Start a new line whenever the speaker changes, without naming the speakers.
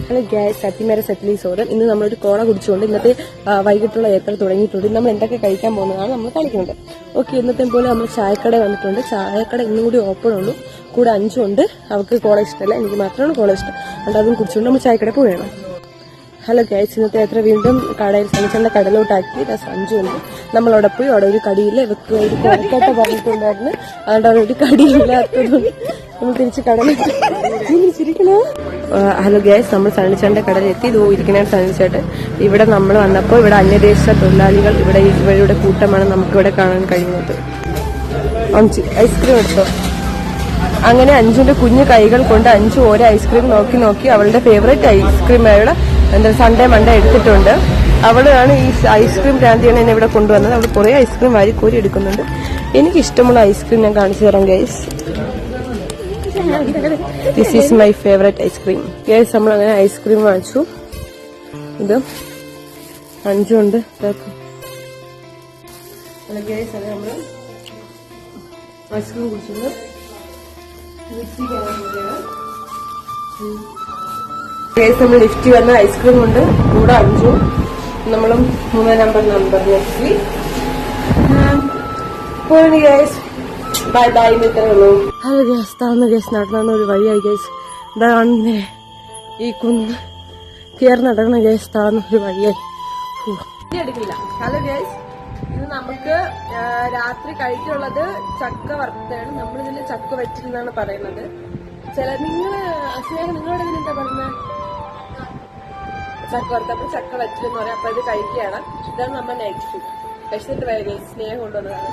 Hello guys, സത്യമേര സെറ്റിലി സോദൻ. ഇന്ന് നമ്മളൊരു കോള കുടിച്ചുകൊണ്ട് ഇന്നത്തെ വൈകിട്ടുള്ള യാത്ര തുടങ്ങിയിട്ടുണ്ട്. നമ്മൾ എന്തൊക്കെ കഴിക്കാൻ പോകുന്നതാണ് നമ്മൾ കാണിക്കുന്നത്. ഓക്കെ, ഇന്നത്തെ പോലെ നമ്മൾ ചായക്കട വന്നിട്ടുണ്ട്. ചായക്കട ഇന്നും കൂടി ഓപ്പൺ ഉള്ളൂ. കൂടെ അഞ്ചുണ്ട്. അവർക്ക് കോള ഇഷ്ടമല്ല, എനിക്ക് മാത്രമാണ് കോള ഇഷ്ടം. അതുകൊണ്ട് അതും കുടിച്ചുകൊണ്ട് നമ്മൾ ചായക്കട പോവുകയാണ്. ഹലോ ഗൈസ്, ഇന്നത്തെ യാത്ര വീണ്ടും കടയിൽ സഞ്ചന്റെ കടലോട്ടാക്കി. അഞ്ചുണ്ട്. നമ്മളവിടെ പോയി അവിടെ ഒരു കടിയില്ല, ഇവർക്ക് ഒരു തിരക്കോട്ട പറഞ്ഞിട്ടുണ്ടായിരുന്നു. അതുകൊണ്ട് അവിടെ ഒരു കടിയില്ലാത്തതുകൊണ്ട് നമ്മൾ തിരിച്ച് കടലിരിക്കണോ. ഹലോ ഗൈസ്, നമ്മൾ സണ്ണിച്ചേട്ടന്റെ കടലെത്തി. ഇതോ ഇരിക്കണ സണ്ണിച്ചേട്ടൻ. ഇവിടെ നമ്മൾ വന്നപ്പോൾ ഇവിടെ അന്യദേശ തൊഴിലാളികൾ ഇവരുടെ കൂട്ടമാണ് നമുക്കിവിടെ കാണാൻ കഴിയുന്നത്. ഐസ്ക്രീം എടുത്തോ. അങ്ങനെ അഞ്ചുന്റെ കുഞ്ഞു കൈകൾ കൊണ്ട് അഞ്ചു ഓരോ ഐസ്ക്രീം നോക്കി അവളുടെ ഫേവറേറ്റ് ഐസ്ക്രീമായുള്ള സൺഡേ മൺഡേ എടുത്തിട്ടുണ്ട്. അവളാണ് ഈ ഐസ്ക്രീം ഭ്രാന്തിയാണ് എന്നെ ഇവിടെ കൊണ്ടുവന്നത്. അവൾ കുറെ ഐസ്ക്രീം വാരിക്കോരി എടുക്കുന്നുണ്ട്. എനിക്ക് ഇഷ്ടമുള്ള ഐസ്ക്രീം ഞാൻ കാണിച്ചു തരാം guys. This is my favourite ice cream. Guys, നമ്മൾ അങ്ങനെ ഐസ്ക്രീം വാങ്ങിച്ചു. ഇത് അഞ്ചുണ്ട്. ഗൈസ്, അത് നമ്മള് ഐസ്ക്രീം കുടിച്ചിട്ടുണ്ട്. നമ്മൾ ലിഫ്റ്റ് വന്ന ഐസ്ക്രീം ഉണ്ട്. കൂടെ അഞ്ചും നമ്മളും 3 നമ്പർ നെക്സ്റ്റ്. ബൈ ബൈ മിത്രങ്ങളോ. ഹലോ ഗ്യാസ്, താഴ്ന്ന ഗ്യാസ് നടന്ന ഒരു വഴിയായി ഗ്യാസ്. ഇതാണെന്നേ ഈ കുന്ന് കയറി നടക്കുന്ന ഗ്യാസ് താഴ്ന്ന ഒരു വഴിയായി എടുക്കില്ല. ഹലോ ഗ്യാസ്, ഇത് നമുക്ക് രാത്രി കഴിക്കുള്ളത് ചക്ക വറുത്തതാണ്. നമ്മളിതിൽ ചക്ക വറ്റില്ലെന്നാണ് പറയുന്നത്. നിങ്ങളുടെ ഇതിനെന്താ പറയുന്നത്? ചക്ക വറുത്ത. അപ്പൊ ചക്ക വറ്റില്ലെന്ന് പറയാം. അപ്പൊ ഇത് കഴിക്കുകയാണ്. ഇതാണ് നമ്മുടെ നൈറ്റ് ഫുഡ്. വിശന്നിട്ട് വരിക. സ്നേഹം കൊണ്ടുവന്നതാണ്.